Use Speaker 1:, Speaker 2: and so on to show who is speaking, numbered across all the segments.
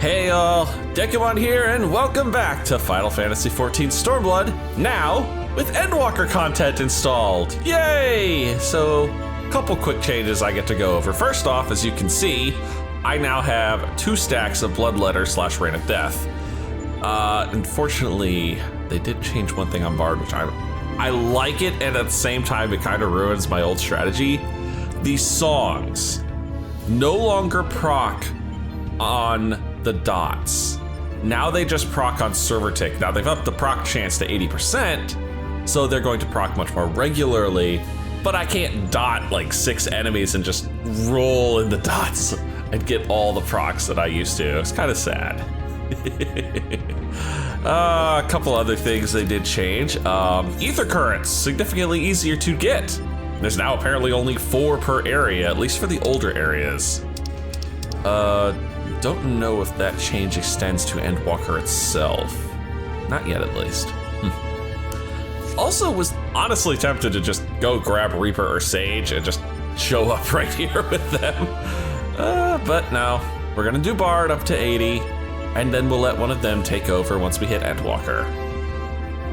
Speaker 1: Hey y'all, Dekumon here, and welcome back to Final Fantasy XIV Stormblood, now with Endwalker content installed. Yay! So, a couple quick changes I get to go over. First off, as you can see, I now have 2 stacks of Bloodletter / Reign of Death. Unfortunately, they did change one thing on Bard, which I like it, and at the same time, it kind of ruins my old strategy. These songs no longer proc on the dots. Now they just proc on server tick. Now they've upped the proc chance to 80%, so they're going to proc much more regularly, but I can't dot like 6 enemies and just roll in the dots and get all the procs that I used to. It's kind of sad. A couple other things they did change. Ether currents, significantly easier to get. There's now apparently only 4 per area, at least for the older areas. Don't know if that change extends to Endwalker itself. Not yet, at least. Also was honestly tempted to just go grab Reaper or Sage and just show up right here with them. But no, we're gonna do Bard up to 80, and then we'll let one of them take over once we hit Endwalker.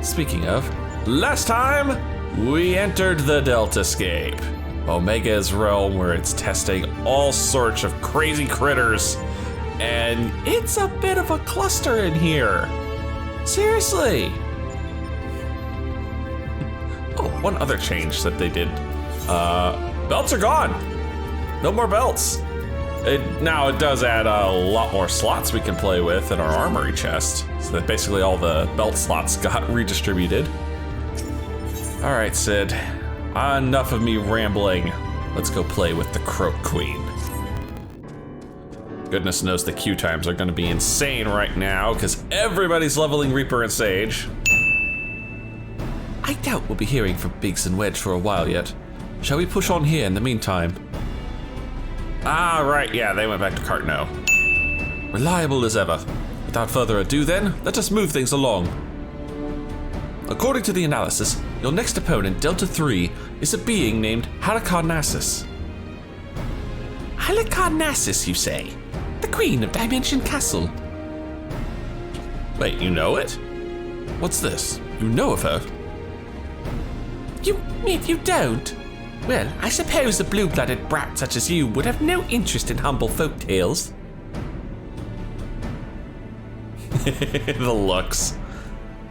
Speaker 1: Speaking of, last time, we entered the DELTASCAPE, Omega's realm where it's testing all sorts of crazy critters, and it's a bit of a cluster in here. Seriously. Oh, one other change that they did. Belts are gone. No more belts. Now it does add a lot more slots we can play with in our armory chest. So that basically all the belt slots got redistributed. All right, Sid, enough of me rambling. Let's go play with the Croak Queen. Goodness knows the queue times are gonna be insane right now because everybody's leveling Reaper and Sage. I doubt we'll be hearing from Biggs and Wedge for a while yet. Shall we push on here in the meantime? Ah, right, yeah, they went back to Cartno. Reliable as ever. Without further ado then, let us move things along. According to the analysis, your next opponent, Delta 3, is a being named Halicarnassus. Halicarnassus, you say? The Queen of Dimension Castle. Wait, you know it? What's this? You know of her? You mean you don't? Well, I suppose a blue-blooded brat such as you would have no interest in humble folk tales. The looks.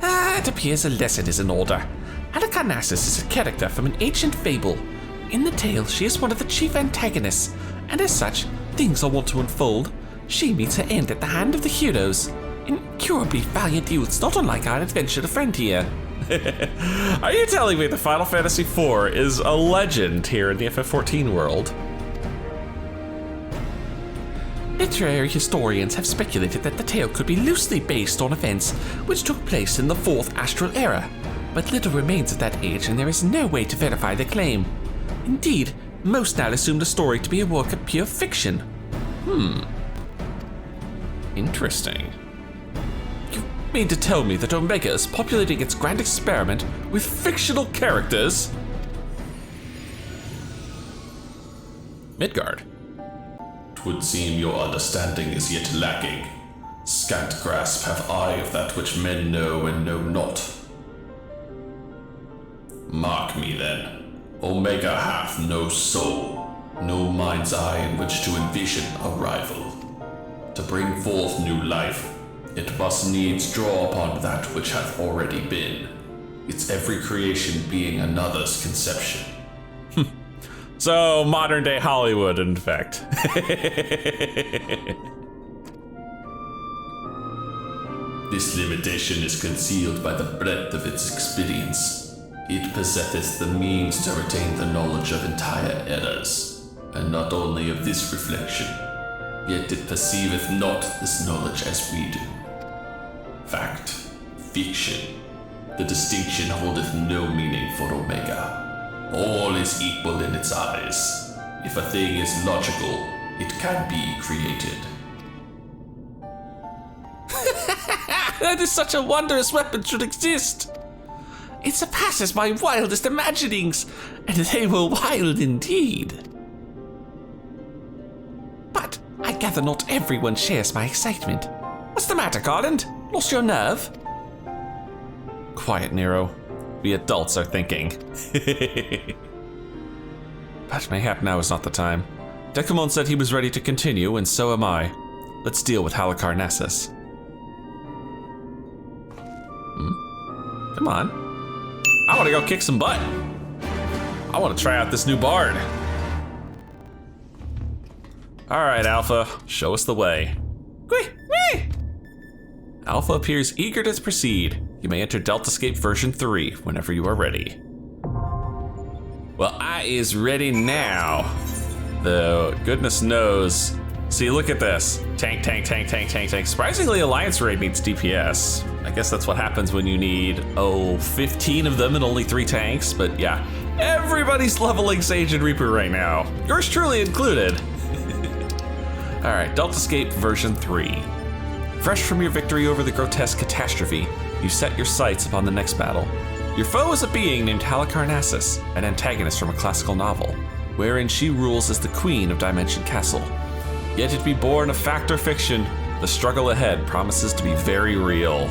Speaker 1: It appears a lesson is in order. Halicarnassus is a character from an ancient fable. In the tale, she is one of the chief antagonists, and as such, things are wont to unfold. She meets her end at the hand of the heroes. Incurably valiant youths, not unlike our adventurer friend here. Are you telling me the Final Fantasy IV is a legend here in the FF14 world? Literary historians have speculated that the tale could be loosely based on events which took place in the 4th Astral Era, but little remains of that age and there is no way to verify the claim. Indeed, most now assume the story to be a work of pure fiction. Interesting. You mean to tell me that Omega is populating its grand experiment with fictional characters? Midgard.
Speaker 2: 'Twould seem your understanding is yet lacking. Scant grasp have I of that which men know and know not. Mark me then, Omega hath no soul, no mind's eye in which to envision a rival. To bring forth new life, it must needs draw upon that which hath already been, its every creation being another's conception.
Speaker 1: So, modern day Hollywood, in fact.
Speaker 2: This limitation is concealed by the breadth of its experience. It possesseth the means to retain the knowledge of entire eras, and not only of this reflection, yet it perceiveth not this knowledge as we do. Fact, fiction, the distinction holdeth no meaning for Omega. All is equal in its eyes. If a thing is logical, it can be created.
Speaker 1: That is such a wondrous weapon should exist. It surpasses my wildest imaginings, and they were wild indeed. But I gather gather not everyone shares my excitement. What's the matter, Garland? Lost your nerve? Quiet, Nero. We adults are thinking. But mayhap now is not the time. Dekumon said he was ready to continue, and so am I. Let's deal with Halicarnassus. Come on. I want to go kick some butt. I want to try out this new bard. All right, Alpha, show us the way. Whee! Alpha appears eager to proceed. You may enter DELTASCAPE version 3 whenever you are ready. Well, I is ready now. Though, goodness knows. See, look at this. Tank. Surprisingly, Alliance Raid needs DPS. I guess that's what happens when you need, 15 of them and only 3 tanks. But yeah, everybody's leveling Sage and Reaper right now. Yours truly included. All right, DELTASCAPE version 3. Fresh from your victory over the grotesque catastrophe, you set your sights upon the next battle. Your foe is a being named Halicarnassus, an antagonist from a classical novel, wherein she rules as the queen of Dimension Castle. Yet it be born of fact or fiction, the struggle ahead promises to be very real.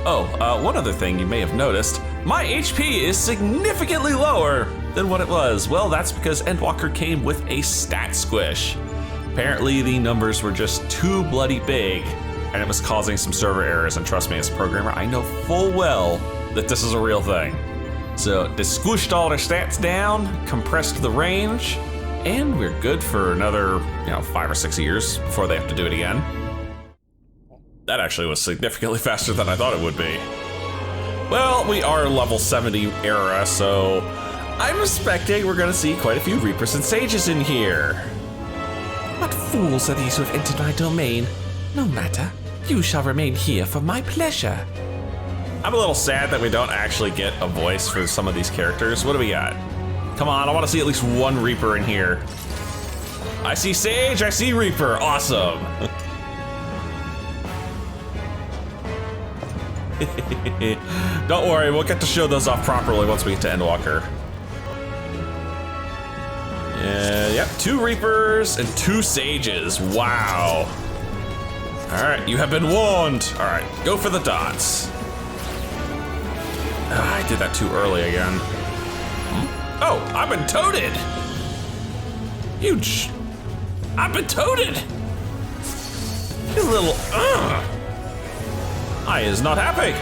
Speaker 1: One other thing you may have noticed, my HP is significantly lower than what it was. Well, that's because Endwalker came with a stat squish. Apparently the numbers were just too bloody big, and it was causing some server errors, and trust me, as a programmer, I know full well that this is a real thing. So they squished all their stats down, compressed the range, and we're good for another, 5 or 6 years before they have to do it again. That actually was significantly faster than I thought it would be. Well, we are level 70 era, so I'm expecting we're gonna see quite a few Reapers and Sages in here. What fools are these who have entered my domain? No matter, you shall remain here for my pleasure. I'm a little sad that we don't actually get a voice for some of these characters. What do we got? Come on, I want to see at least one Reaper in here. I see Sage, I see Reaper, awesome. Don't worry, we'll get to show those off properly once we get to Endwalker. Yep, 2 Reapers and 2 Sages, wow. All right, you have been warned. All right, go for the dots. I did that too early again. Oh, I've been toaded! Huge. I've been toaded! You little, I is not happy.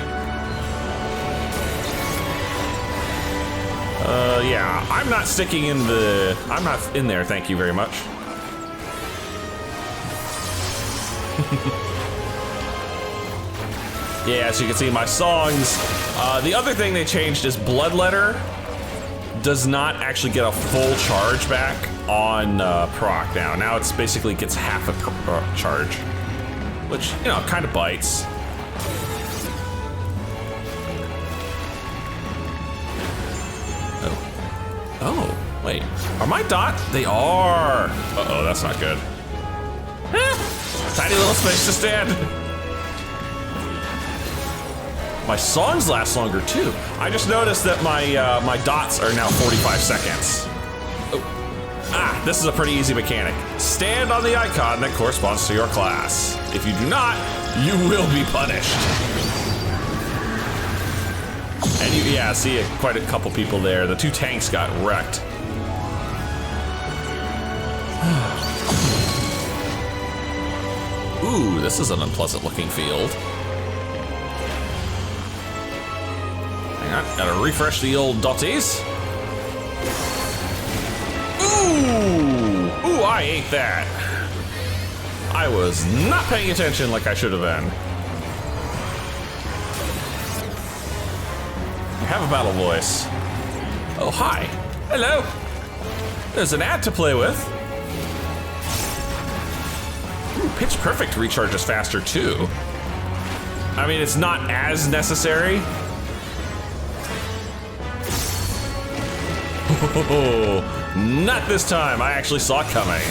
Speaker 1: Yeah, I'm not sticking in the, I'm not in there, thank you very much. Yeah, as you can see, my songs, the other thing they changed is Bloodletter does not actually get a full charge back on proc now. Now it's basically gets half a charge, which, kind of bites. Oh, wait, are my dots? They are. Uh-oh, that's not good. Tiny little space to stand. My songs last longer too. I just noticed that my dots are now 45 seconds. Oh. This is a pretty easy mechanic. Stand on the icon that corresponds to your class. If you do not, you will be punished. And you, see quite a couple people there. The 2 tanks got wrecked. Ooh, this is an unpleasant looking field. Gotta refresh the old dotties. Ooh, I ate that. I was not paying attention like I should have been. You have a battle voice. Oh, hi. Hello. There's an ad to play with. Ooh, Pitch Perfect recharges faster too. I mean, it's not as necessary. Oh, not this time. I actually saw it coming.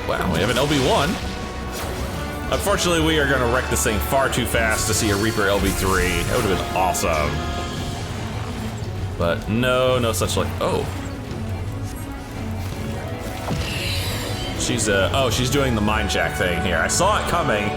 Speaker 1: Wow, we have an LB1. Unfortunately, we are going to wreck this thing far too fast to see a Reaper LB3. That would have been awesome. But no such luck. Oh. she's doing the mind jack thing here. I saw it coming.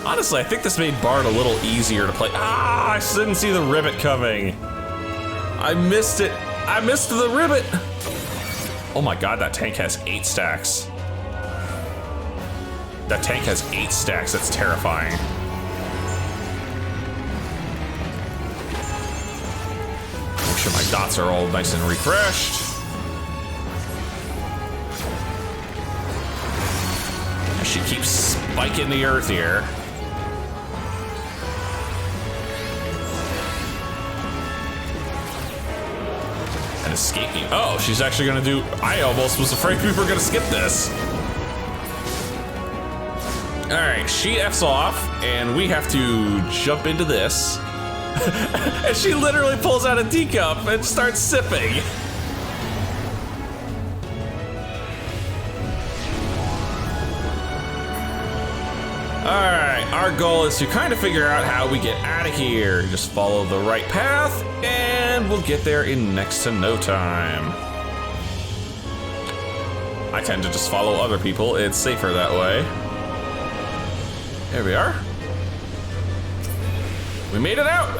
Speaker 1: Honestly, I think this made Bard a little easier to play. Ah, I didn't see the ribbit coming. I missed it. I missed the ribbit. Oh my god, that tank has 8 stacks. That tank has 8 stacks, that's terrifying. Make sure my dots are all nice and refreshed. She keeps spiking the earth here. And escaping. Oh, she's actually gonna do. I almost was afraid we were gonna skip this. All right, she F's off, and we have to jump into this. And she literally pulls out a teacup and starts sipping. All right, our goal is to kind of figure out how we get out of here. Just follow the right path, and we'll get there in next to no time. I tend to just follow other people. It's safer that way. There we are. We made it out.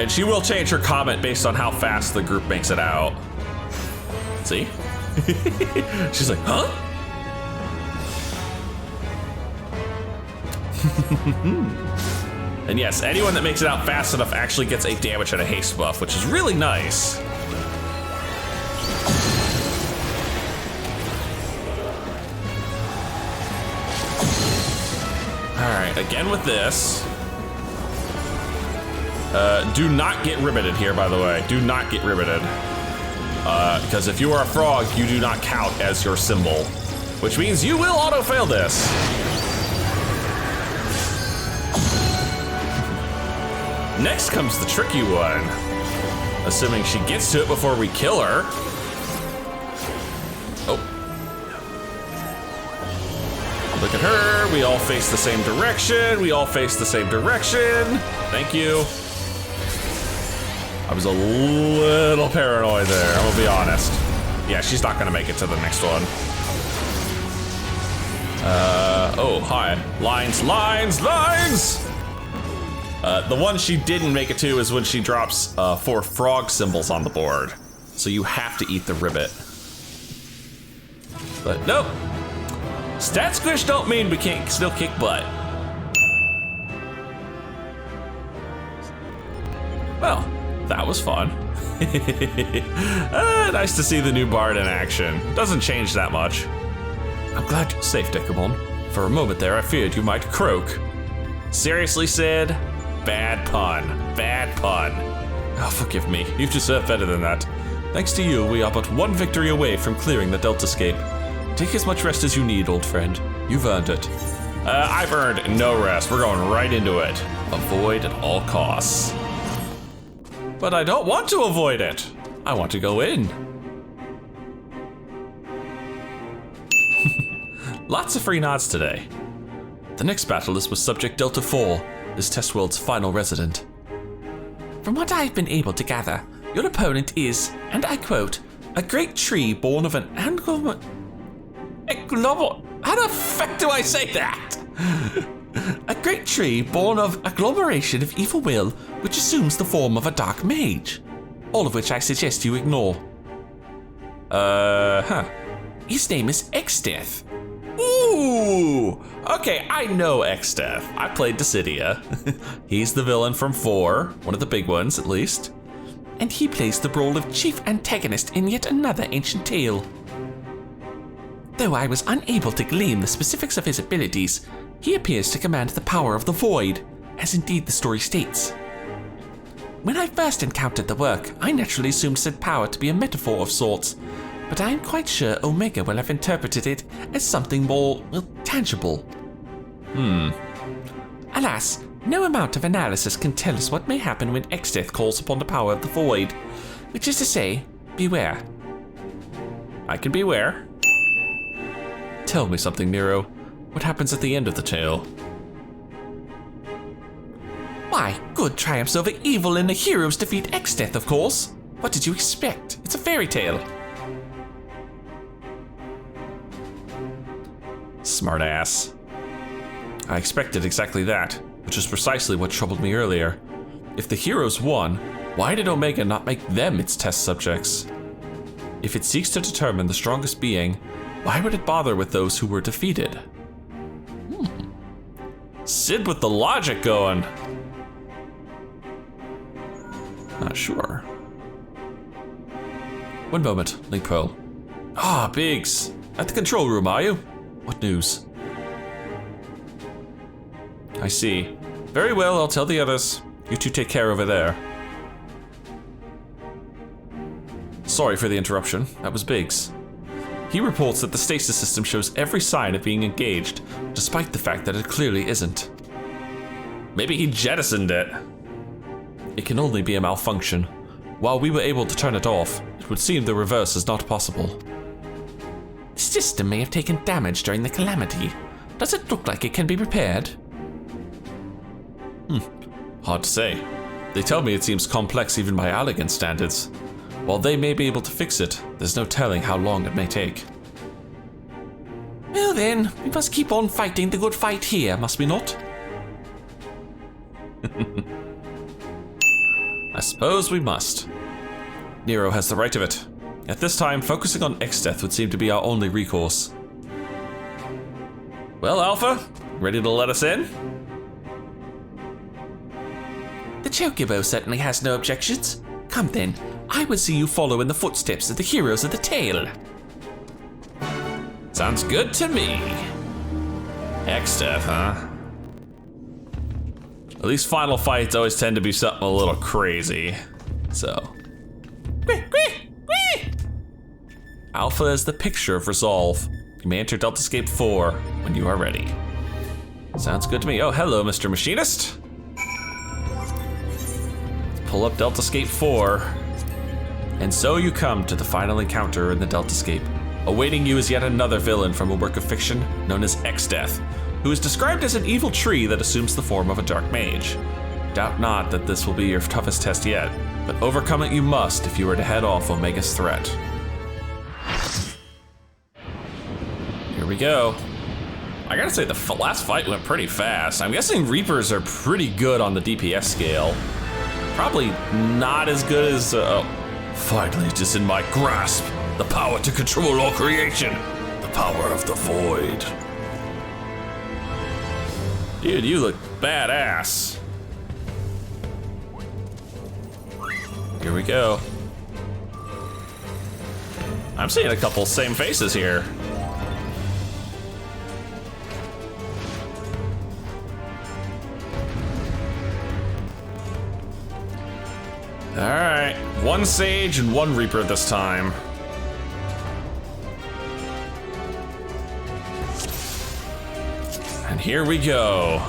Speaker 1: And she will change her comment based on how fast the group makes it out. See? She's like, huh? And yes, anyone that makes it out fast enough actually gets a damage and a haste buff, which is really nice. Alright, again with this. Do not get ribbited here, by the way. Do not get ribbited. Because if you are a frog, you do not count as your symbol, which means you will auto-fail this. Next comes the tricky one. Assuming she gets to it before we kill her. Oh. Look at her, we all face the same direction. We all face the same direction. Thank you. I was a little paranoid there, I'm gonna be honest. Yeah, she's not gonna make it to the next one. Oh, hi. Lines, lines, lines! The one she didn't make it to is when she drops 4 frog symbols on the board. So you have to eat the ribbit. But nope. Stat squish don't mean we can't still kick butt. Well, that was fun. Nice to see the new Bard in action. Doesn't change that much. I'm glad you're safe, Dekumon. For a moment there, I feared you might croak. Seriously, Sid? Bad pun. Bad pun. Oh, forgive me. You've deserved better than that. Thanks to you, we are but one victory away from clearing the DELTASCAPE. Take as much rest as you need, old friend. You've earned it. I've earned no rest. We're going right into it. Avoid at all costs. But I don't want to avoid it. I want to go in. Lots of free nods today. The next battle is with Subject Delta 4, this test world's final resident. From what I've been able to gather, your opponent is, and I quote, a great tree born of an how the fuck do I say that? A great tree born of agglomeration of evil will, which assumes the form of a dark mage. All of which I suggest you ignore. His name is Exdeath. Ooh! Okay, I know Exdeath. I played Dissidia. He's the villain from 4, one of the big ones at least. And he plays the role of chief antagonist in yet another ancient tale. Though I was unable to glean the specifics of his abilities, he appears to command the power of the void, as indeed the story states. When I first encountered the work, I naturally assumed said power to be a metaphor of sorts, but I am quite sure Omega will have interpreted it as something more, well, tangible. Alas, no amount of analysis can tell us what may happen when Exdeath calls upon the power of the void, which is to say, beware. I can beware. Tell me something, Nero. What happens at the end of the tale? Why, good triumphs over evil and the heroes defeat Exdeath, of course. What did you expect? It's a fairy tale. Smartass. I expected exactly that, which is precisely what troubled me earlier. If the heroes won, why did Omega not make them its test subjects? If it seeks to determine the strongest being, why would it bother with those who were defeated? Sid with the logic going. Not sure. One moment, Link Pearl. Ah, Biggs. At the control room, are you? What news? I see. Very well, I'll tell the others. You two take care over there. Sorry for the interruption. That was Biggs. He reports that the stasis system shows every sign of being engaged, despite the fact that it clearly isn't. Maybe he jettisoned it. It can only be a malfunction. While we were able to turn it off, it would seem the reverse is not possible. The system may have taken damage during the calamity. Does it look like it can be repaired? Hard to say. They tell me it seems complex even by elegant standards. While they may be able to fix it, there's no telling how long it may take. Well then, we must keep on fighting the good fight here, must we not? I suppose we must. Nero has the right of it. At this time, focusing on Exdeath would seem to be our only recourse. Well, Alpha, ready to let us in? The Chocobo certainly has no objections. Come then, I would see you follow in the footsteps of the heroes of the tale. Sounds good to me. Exdeath, huh? At least final fights always tend to be something a little crazy. So. Alpha is the picture of resolve. You may enter DELTASCAPE 4 when you are ready. Sounds good to me. Oh, hello, Mr. Machinist. Pull up DELTASCAPE 4. And so you come to the final encounter in the DELTASCAPE. Awaiting you is yet another villain from a work of fiction known as Exdeath, who is described as an evil tree that assumes the form of a dark mage. Doubt not that this will be your toughest test yet, but overcome it you must if you are to head off Omega's threat. Here we go. I gotta say, the last fight went pretty fast. I'm guessing Reapers are pretty good on the DPS scale. Probably not as good as, finally it is in my grasp. The power to control all creation. The power of the void. Dude, you look badass. Here we go. I'm seeing a couple same faces here. All right, one Sage and one Reaper this time. And here we go.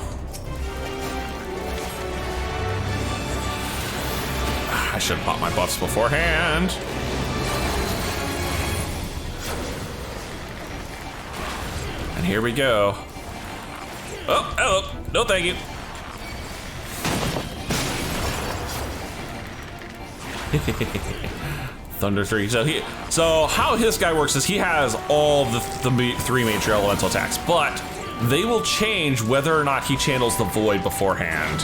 Speaker 1: I should have bought my buffs beforehand. And here we go. Oh, hello. No, thank you. Thunder 3. So how this guy works is he has all the three major elemental attacks, but they will change whether or not he channels the void beforehand.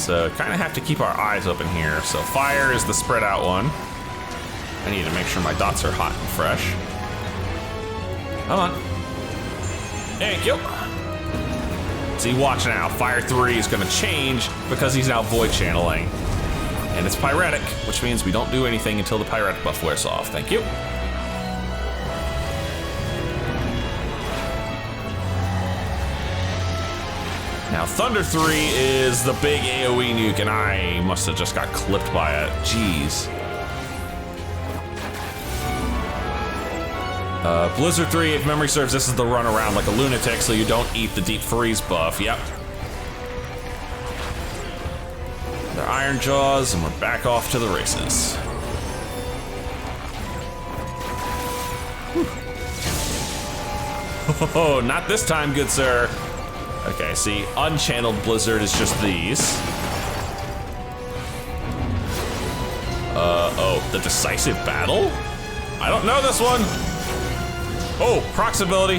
Speaker 1: So kind of have to keep our eyes open here. So fire is the spread out one. I need to make sure my dots are hot and fresh. Come on. Thank you. See, watch now. Fire 3 is gonna change because he's now void channeling. And it's pyretic, which means we don't do anything until the pyretic buff wears off. Thank you. Now, Thunder 3 is the big AoE nuke, and I must have just got clipped by it. Jeez. Blizzard 3, if memory serves, this is the run around like a lunatic so you don't eat the deep freeze buff. Yep. They're Iron Jaws, and we're back off to the races. Oh, not this time, good sir. Okay, see, unchanneled Blizzard is just these. Oh, the decisive battle? I don't know this one. Oh, proximity.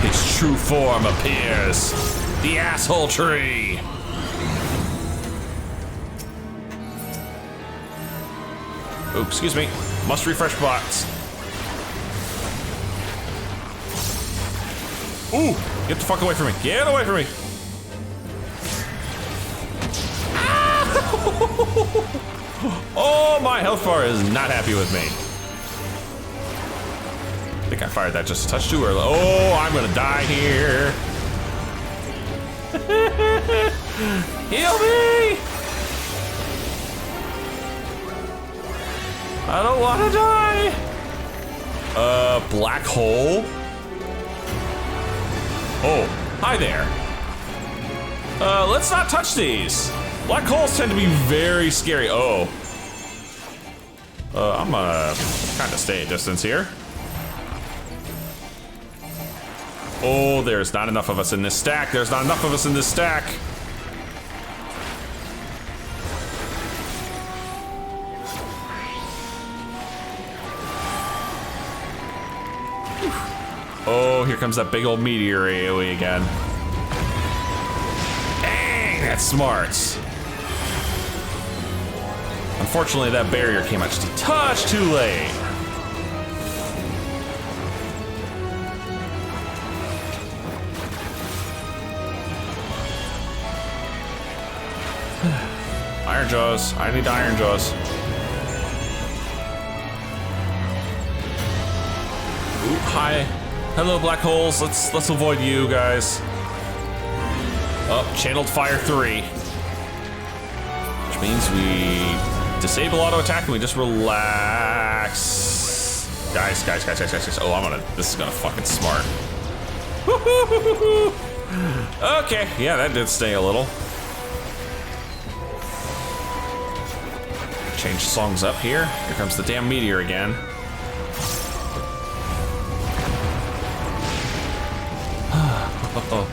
Speaker 1: His true form appears. The asshole tree. Oh, excuse me. Must refresh bots. Ooh, get the fuck away from me. Get away from me. Oh, my health bar is not happy with me. I think I fired that just a touch too early. Oh, I'm gonna die here. Heal me! I don't want to die. Black hole. Oh, hi there. Let's not touch these. Black holes tend to be very scary. Oh. I'm gonna kind of stay a distance here. Oh, there's not enough of us in this stack. There's not enough of us in this stack. Oh, here comes that big old meteor AoE again. Dang, that's smart. Unfortunately, that barrier came out just a touch too late. Iron Jaws. I need Iron Jaws. Ooh, hi. Hello, black holes. Let's avoid you guys. Oh, channeled fire 3. Which means we disable auto attack and we just relax. Guys. Oh, this is gonna fucking smart. Okay, yeah, that did stay a little. Change songs up here. Here comes the damn meteor again. Uh-oh.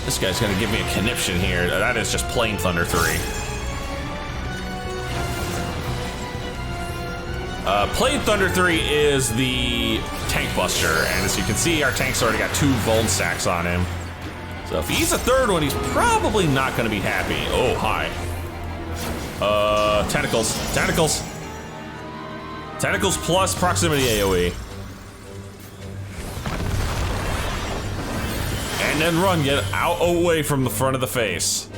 Speaker 1: This guy's gonna give me a conniption here. That is just plain Thunder 3. Plain Thunder 3 is the tank buster, and as you can see, our tank's already got 2 Vuln stacks on him. So if he's a third one, he's probably not gonna be happy. Oh, hi. Tentacles. Tentacles plus proximity AoE. And then run, get out away from the front of the face.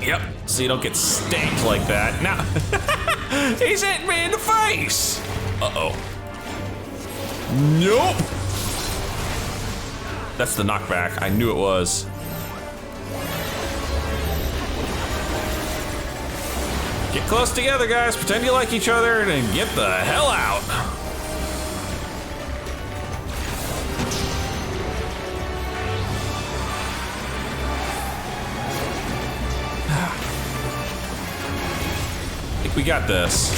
Speaker 1: Yep, so you don't get stanked like that. Now, he's hitting me in the face. Uh-oh. Nope. That's the knockback, I knew it was. Get close together, guys. Pretend you like each other and get the hell out. I think we got this.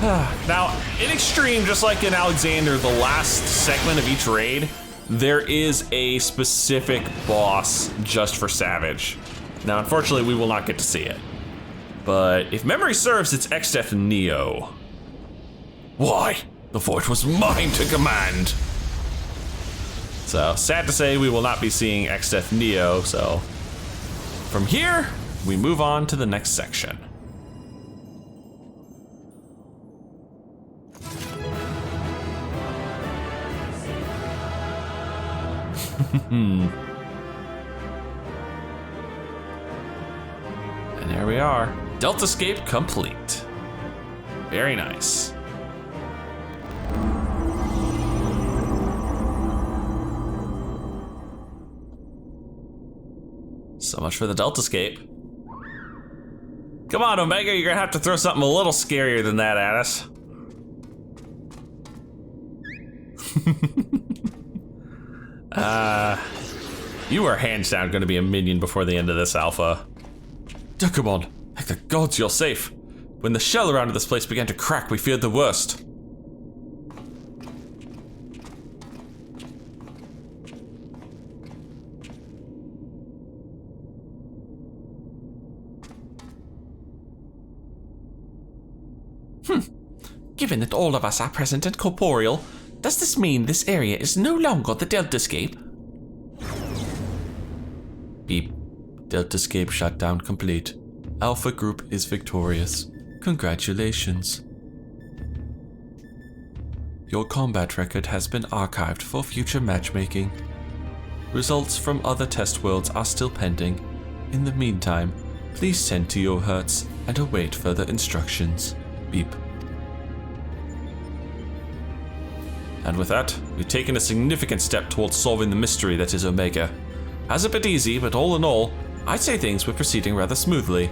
Speaker 1: Now, in Extreme, just like in Alexander, the last segment of each raid, there is a specific boss just for Savage. Now, unfortunately, we will not get to see it. But if memory serves, it's Exdeath Neo. Why? The void was mine to command. So, sad to say, we will not be seeing Exdeath Neo, so from here, we move on to the next section. And there we are. DELTASCAPE complete. Very nice. So much for the DELTASCAPE. Come on, Omega, you're gonna have to throw something a little scarier than that at us. You are hands down gonna be a minion before the end of this alpha. Dekumon, thank the gods you're safe. When the shell around this place began to crack, we feared the worst.
Speaker 3: Given that all of us are present and corporeal, does this mean this area is no longer the DELTASCAPE?
Speaker 1: Beep. DELTASCAPE shutdown complete. Alpha Group is victorious. Congratulations. Your combat record has been archived for future matchmaking. Results from other test worlds are still pending. In the meantime, please tend to your hurts and await further instructions. Beep. And with that, we've taken a significant step towards solving the mystery that is Omega. Hasn't been easy, but all in all, I'd say things were proceeding rather smoothly.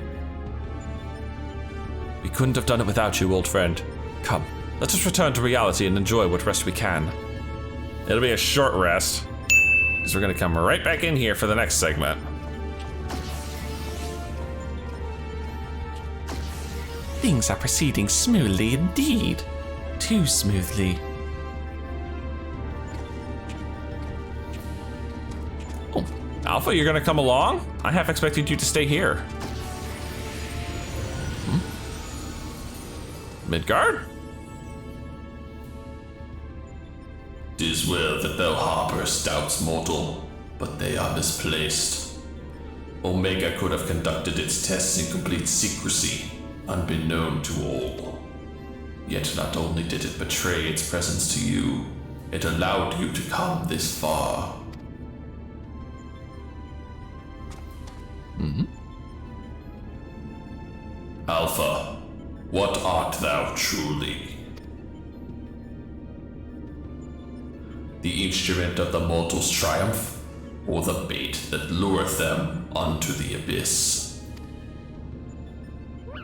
Speaker 1: We couldn't have done it without you, old friend. Come, let us return to reality and enjoy what rest we can. It'll be a short rest, because we're gonna come right back in here for the next segment.
Speaker 3: Things are proceeding smoothly indeed. Too smoothly.
Speaker 1: Alpha, you're gonna come along? I half expected you to stay here. Midgard?
Speaker 2: 'Tis well that thou harbourest doubts, mortal, but they are misplaced. Omega could have conducted its tests in complete secrecy, unbeknown to all. Yet not only did it betray its presence to you, it allowed you to come this far. Alpha, what art thou truly? The instrument of the mortal's triumph, or the bait that lureth them unto the abyss?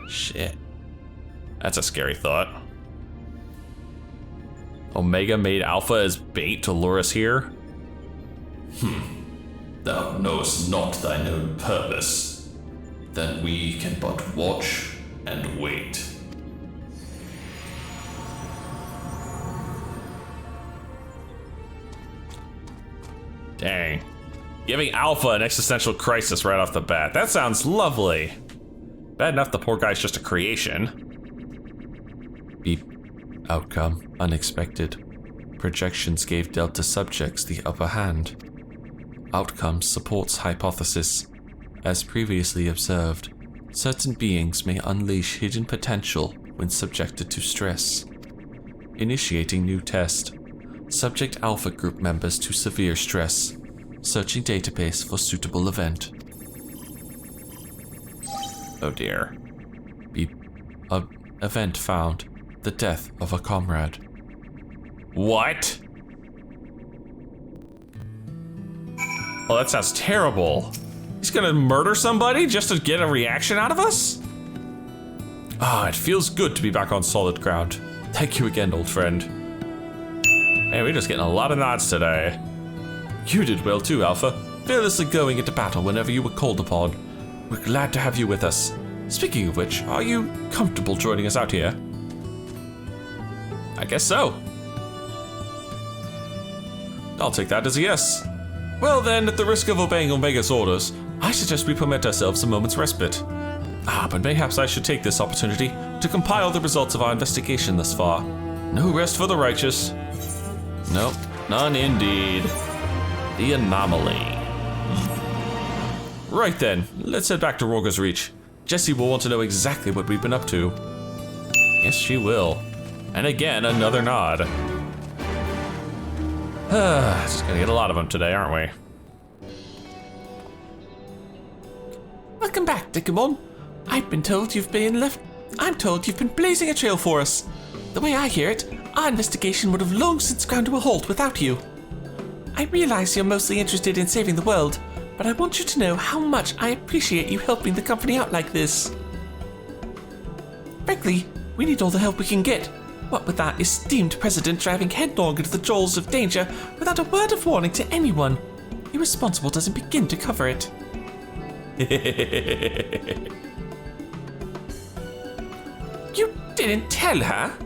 Speaker 1: Shit. That's a scary thought. Omega made Alpha as bait to lure us here?
Speaker 2: Thou knowest not thine own purpose. Then we can but watch and wait.
Speaker 1: Dang. Giving Alpha an existential crisis right off the bat. That sounds lovely. Bad enough the poor guy's just a creation. Beep. Outcome unexpected. Projections gave Delta subjects the upper hand. Outcome supports hypothesis. As previously observed, certain beings may unleash hidden potential when subjected to stress. Initiating new test. Subject Alpha Group members to severe stress. Searching database for suitable event. Oh dear. Beep. Event found. The death of a comrade. What? Oh, that sounds terrible. He's gonna murder somebody just to get a reaction out of us? Ah, it feels good to be back on solid ground. Thank you again, old friend. Man, we're just getting a lot of nods today. You did well too, Alpha. Fearlessly going into battle whenever you were called upon. We're glad to have you with us. Speaking of which, are you comfortable joining us out here? I guess so. I'll take that as a yes. Well then, at the risk of obeying Omega's orders, I suggest we permit ourselves a moment's respite. But mayhaps I should take this opportunity to compile the results of our investigation thus far. No rest for the righteous. Nope, none indeed. The anomaly. Right then, let's head back to Roger's Reach. Jessie will want to know exactly what we've been up to. Yes, she will. And again, another nod. Just gonna get a lot of them today, aren't we?
Speaker 3: Welcome back, Dekumon. I'm told you've been blazing a trail for us. The way I hear it, our investigation would have long since ground to a halt without you. I realize you're mostly interested in saving the world, but I want you to know how much I appreciate you helping the company out like this. Frankly, we need all the help we can get. What with that esteemed president driving headlong into the jaws of danger without a word of warning to anyone. Irresponsible doesn't begin to cover it. didn't tell her?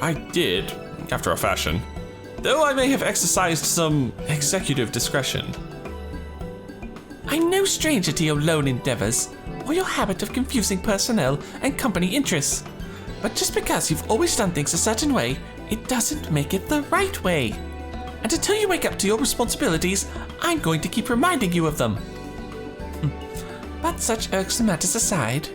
Speaker 1: I did, after a fashion, though I may have exercised some executive discretion.
Speaker 3: I'm no stranger to your lone endeavors, or your habit of confusing personnel and company interests. But just because you've always done things a certain way, it doesn't make it the right way. And until you wake up to your responsibilities, I'm going to keep reminding you of them. But such irksome matters aside...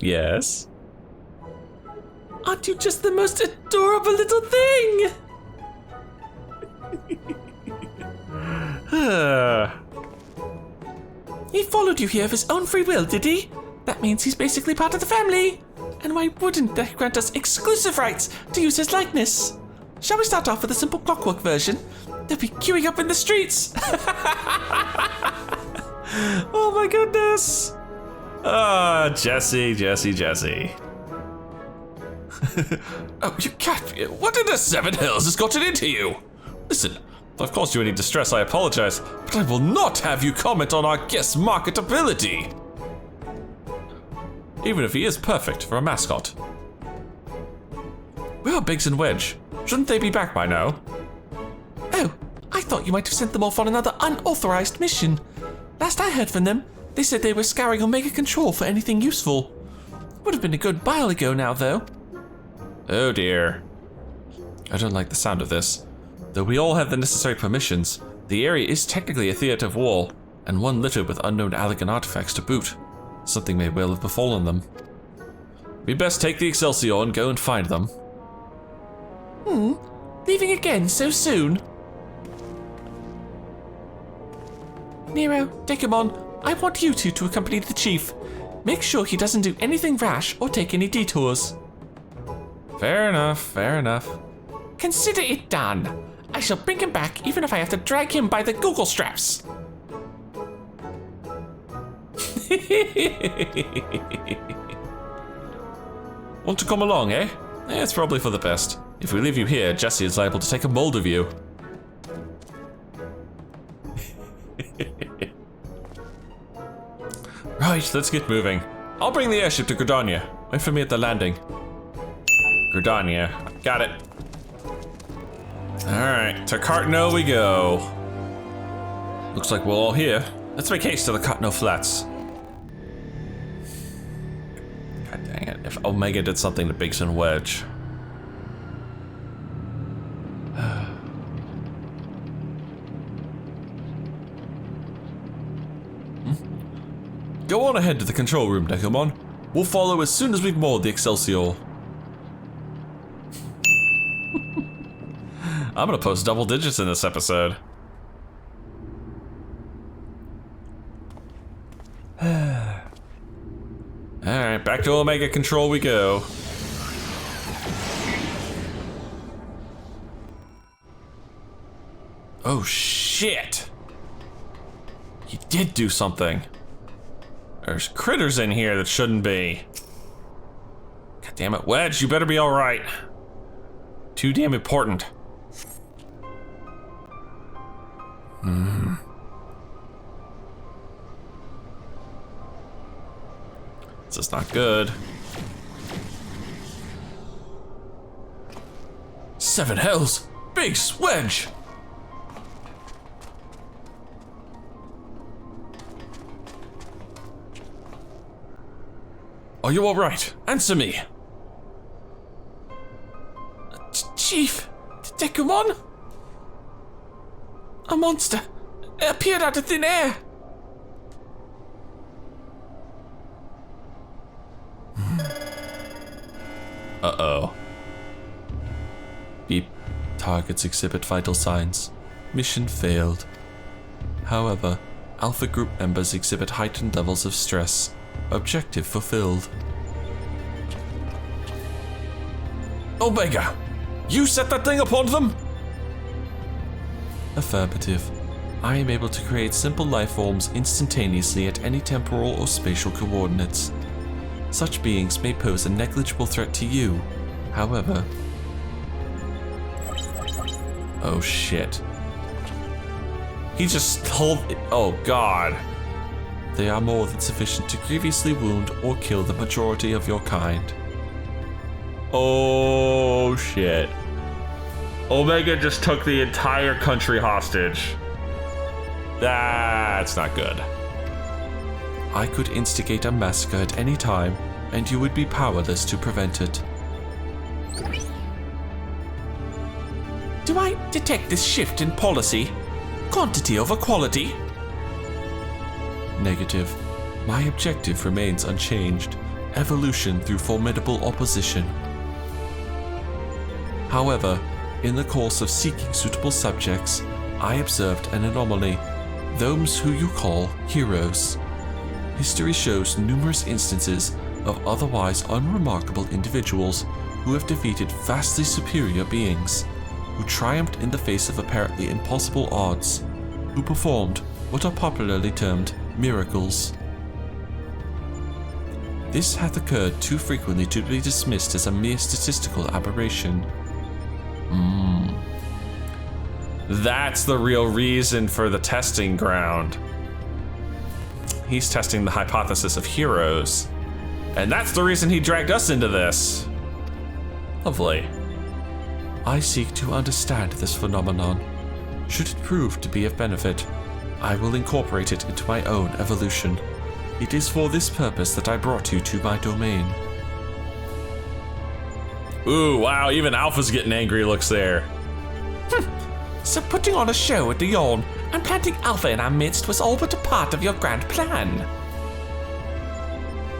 Speaker 1: Yes?
Speaker 3: Aren't you just the most adorable little thing? He followed you here of his own free will, did he? That means he's basically part of the family. And why wouldn't that grant us exclusive rights to use his likeness? Shall we start off with a simple clockwork version? They'll be queuing up in the streets.
Speaker 1: Oh my goodness! Ah, Jesse.
Speaker 3: Oh, you can't be... What in the seven hells has gotten into you?
Speaker 1: Listen, if I've caused you any distress, I apologize, but I will not have you comment on our guest's marketability. Even if he is perfect for a mascot. Where are Biggs and Wedge? Shouldn't they be back by now?
Speaker 3: Oh, I thought you might have sent them off on another unauthorized mission. Last I heard from them, they said they were scouring Omega Control for anything useful. Would have been a good while ago now, though.
Speaker 1: Oh dear. I don't like the sound of this. Though we all have the necessary permissions, the area is technically a theater of war, and one littered with unknown Allegan artifacts to boot. Something may well have befallen them. We'd best take the Excelsior and go and find them.
Speaker 3: Leaving again so soon? Nero, Dekumon, I want you two to accompany the chief. Make sure he doesn't do anything rash or take any detours.
Speaker 1: Fair enough.
Speaker 3: Consider it done. I shall bring him back even if I have to drag him by the Google straps.
Speaker 1: Want to come along, eh? It's probably for the best. If we leave you here, Jesse is liable to take a mold of you. Right, let's get moving. I'll bring the airship to Gridania. Wait for me at the landing. Gridania, got it. Alright, to Cartno we go. Looks like we're all here. Let's make haste to the Cartno Flats. God dang it, if Omega did something to Biggs and Wedge. Go on ahead to the control room, Dekumon. We'll follow as soon as we've moored the Excelsior. I'm gonna post double digits in this episode. Alright, back to Omega Control we go. Oh shit! He did do something. There's critters in here that shouldn't be. God damn it, Wedge, you better be alright. Too damn important. This is not good. Seven hells! Big Wedge! Are you alright? Answer me!
Speaker 3: Chief, Dekumon? A monster appeared out of thin air.
Speaker 1: Uh-oh. Beep. Targets exhibit vital signs. Mission failed. However, Alpha Group members exhibit heightened levels of stress. Objective fulfilled. Omega! You set that thing upon them? Affirmative. I am able to create simple life forms instantaneously at any temporal or spatial coordinates. Such beings may pose a negligible threat to you. However... Oh shit. He just told... Oh god.
Speaker 3: they are more than sufficient to grievously wound or kill the majority of your kind.
Speaker 1: Oh shit. Omega just took the entire country hostage. That's not good.
Speaker 3: I could instigate a massacre at any time, and you would be powerless to prevent it.
Speaker 4: Do I detect this shift in policy? Quantity over quality?
Speaker 3: Negative. My objective remains unchanged. Evolution through formidable opposition. However, in the course of seeking suitable subjects, I observed an anomaly. Those who you call heroes. History shows numerous instances of otherwise unremarkable individuals who have defeated vastly superior beings, who triumphed in the face of apparently impossible odds, who performed what are popularly termed miracles. This hath occurred too frequently to be dismissed as a mere statistical aberration.
Speaker 1: That's the real reason for the testing ground. He's testing the hypothesis of heroes. And that's the reason he dragged us into this. Lovely.
Speaker 3: I seek to understand this phenomenon. Should it prove to be of benefit, I will incorporate it into my own evolution. It is for this purpose that I brought you to my domain.
Speaker 1: Ooh, wow, even Alpha's getting angry looks there.
Speaker 4: So putting on a show at the Yawn and planting Alpha in our midst was all but a part of your grand plan.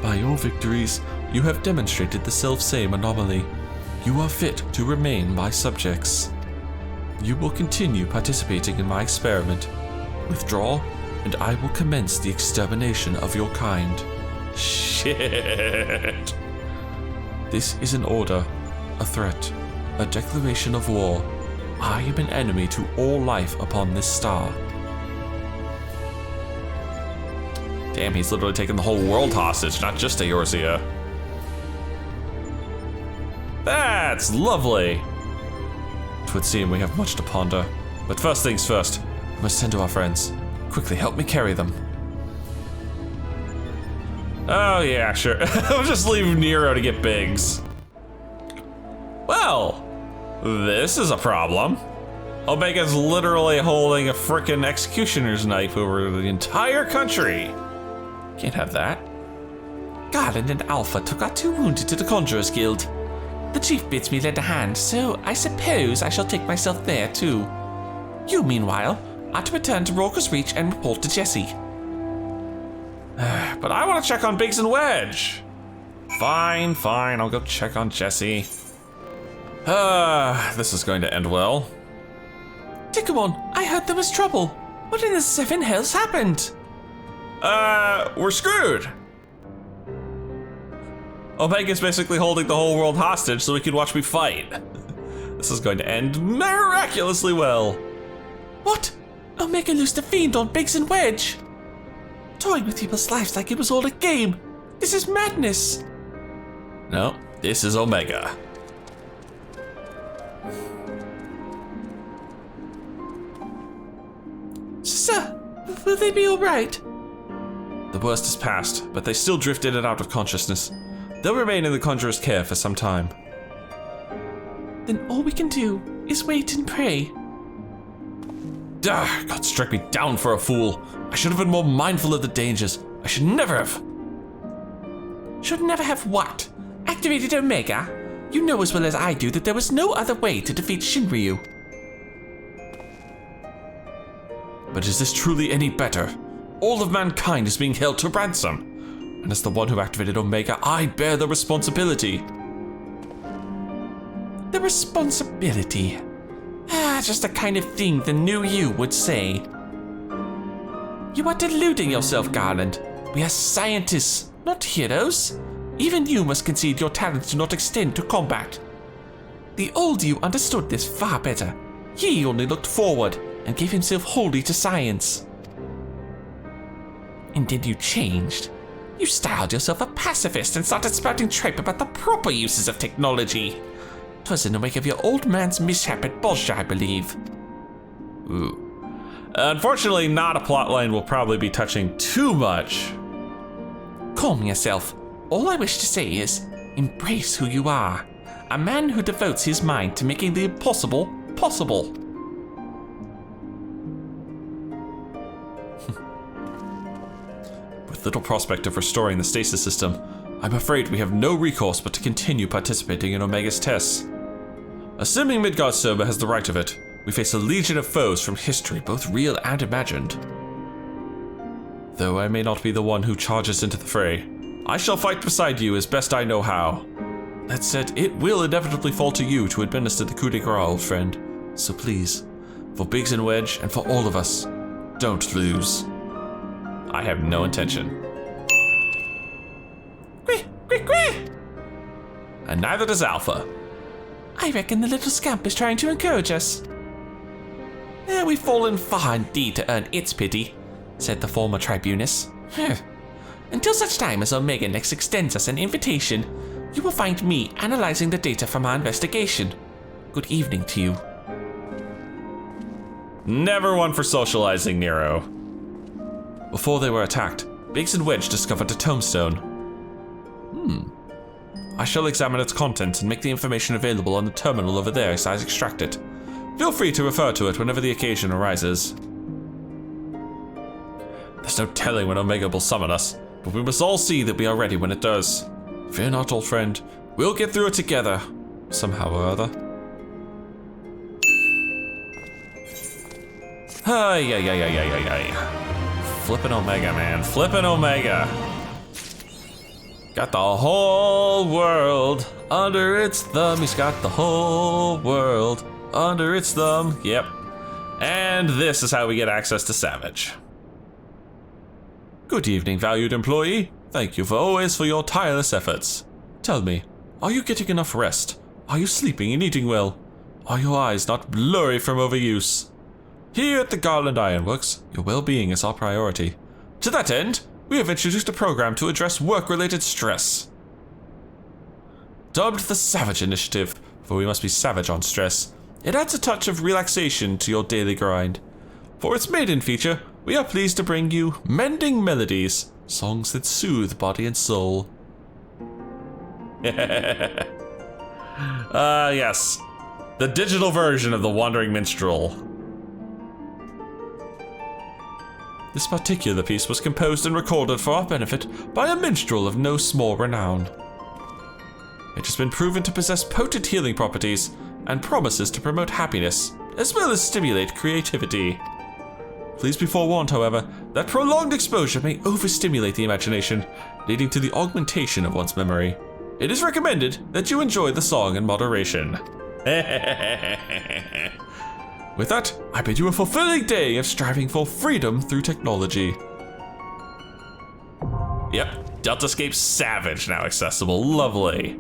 Speaker 3: By your victories, you have demonstrated the self-same anomaly. You are fit to remain my subjects. You will continue participating in my experiment. Withdraw, and I will commence the extermination of your kind.
Speaker 1: Shit.
Speaker 3: This is an order, a threat, a declaration of war. I am an enemy to all life upon this star.
Speaker 1: Damn, he's literally taking the whole world hostage, not just Eorzea. That's lovely.
Speaker 3: It would seem we have much to ponder. But first things first, we must tend to our friends. Quickly, help me carry them.
Speaker 1: Oh yeah, sure. I'll just leave Nero to get Biggs. Well, this is a problem. Omega's literally holding a frickin' executioner's knife over the entire country. Can't have that.
Speaker 4: Garland and Alpha took our two wounded to the Conjurers Guild. The chief bids me lend a hand, so I suppose I shall take myself there too. You, meanwhile, are to return to Rorker's Reach and report to Jesse.
Speaker 1: But I want to check on Biggs and Wedge. Fine, I'll go check on Jesse. This is going to end well.
Speaker 4: Dekumon, I heard there was trouble. What in the seven hells happened?
Speaker 1: We're screwed. Omega's basically holding the whole world hostage so he can watch me fight. This is going to end miraculously well.
Speaker 4: What? Omega loosed a fiend on Biggs and Wedge? Toying with people's lives like it was all a game. This is madness.
Speaker 1: No, this is Omega.
Speaker 4: Sir, will they be all right?
Speaker 3: The worst is past, but they still drift in and out of consciousness. They'll remain in the Conjurer's care for some time.
Speaker 4: Then all we can do is wait and pray.
Speaker 3: God struck me down for a fool. I should have been more mindful of the dangers. I should never have.
Speaker 4: Should never have what? Activated Omega? You know as well as I do that there was no other way to defeat Shinryu.
Speaker 3: But is this truly any better? All of mankind is being held to ransom. And as the one who activated Omega, I bear the responsibility.
Speaker 4: The responsibility? Just the kind of thing the new you would say. You are deluding yourself, Garland. We are scientists, not heroes. Even you must concede your talents do not extend to combat. The old you understood this far better. He only looked forward and gave himself wholly to science. And then you changed. You styled yourself a pacifist and started spouting tripe about the proper uses of technology. 'Twas in the wake of your old man's mishap at Bolsha, I believe.
Speaker 3: Ooh.
Speaker 1: Unfortunately, not a plotline we'll probably be touching too much.
Speaker 4: Calm yourself. All I wish to say is, embrace who you are. A man who devotes his mind to making the impossible possible.
Speaker 1: With little prospect of restoring the stasis system, I'm afraid we have no recourse but to continue participating in Omega's tests. Assuming Midgard Soba has the right of it, we face a legion of foes from history, both real and imagined. Though I may not be the one who charges into the fray, I shall fight beside you as best I know how. That said, it will inevitably fall to you to administer the coup de grace, old friend. So please, for Biggs and Wedge and for all of us, don't lose. I have no intention. And neither does Alpha.
Speaker 4: I reckon the little scamp is trying to encourage us. We've fallen far indeed to earn its pity, said the former tribunus. Until such time as Omega next extends us an invitation, you will find me analyzing the data from our investigation. Good evening to you.
Speaker 1: Never one for socializing, Nero. Before they were attacked, Biggs and Wedge discovered a tombstone. I shall examine its contents and make the information available on the terminal over there as I extract it. Feel free to refer to it whenever the occasion arises. There's no telling when Omega will summon us, but we must all see that we are ready when it does. Fear not, old friend. We'll get through it together, somehow or other. Flippin' Omega, man. Flippin' Omega. Got the whole world under its thumb. He's got the whole world under its thumb. Yep. And this is how we get access to Savage. Good evening, valued employee. Thank you for your tireless efforts. Tell me, are you getting enough rest? Are you sleeping and eating well? Are your eyes not blurry from overuse? Here at the Garland Ironworks, your well-being is our priority. To that end, we have introduced a program to address work-related stress. Dubbed the Savage Initiative, for we must be savage on stress, it adds a touch of relaxation to your daily grind. For its maiden feature, we are pleased to bring you Mending Melodies, songs that soothe body and soul. Yes, the digital version of the Wandering Minstrel. This particular piece was composed and recorded for our benefit by a minstrel of no small renown. It has been proven to possess potent healing properties and promises to promote happiness, as well as stimulate creativity. Please be forewarned, however, that prolonged exposure may overstimulate the imagination, leading to the augmentation of one's memory. It is recommended that you enjoy the song in moderation. With that, I bid you a fulfilling day of striving for freedom through technology. Yep, DELTASCAPE Savage now accessible. Lovely.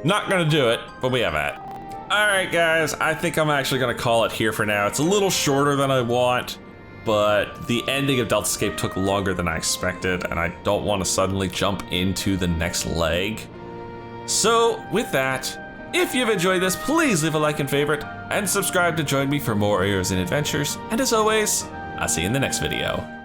Speaker 1: Not gonna do it, but we have that. Alright guys, I think I'm actually gonna call it here for now. It's a little shorter than I want, but the ending of DELTASCAPE took longer than I expected, and I don't want to suddenly jump into the next leg. So, with that, if you've enjoyed this, please leave a like and favorite, and subscribe to join me for more Heroes and Adventures, and as always, I'll see you in the next video.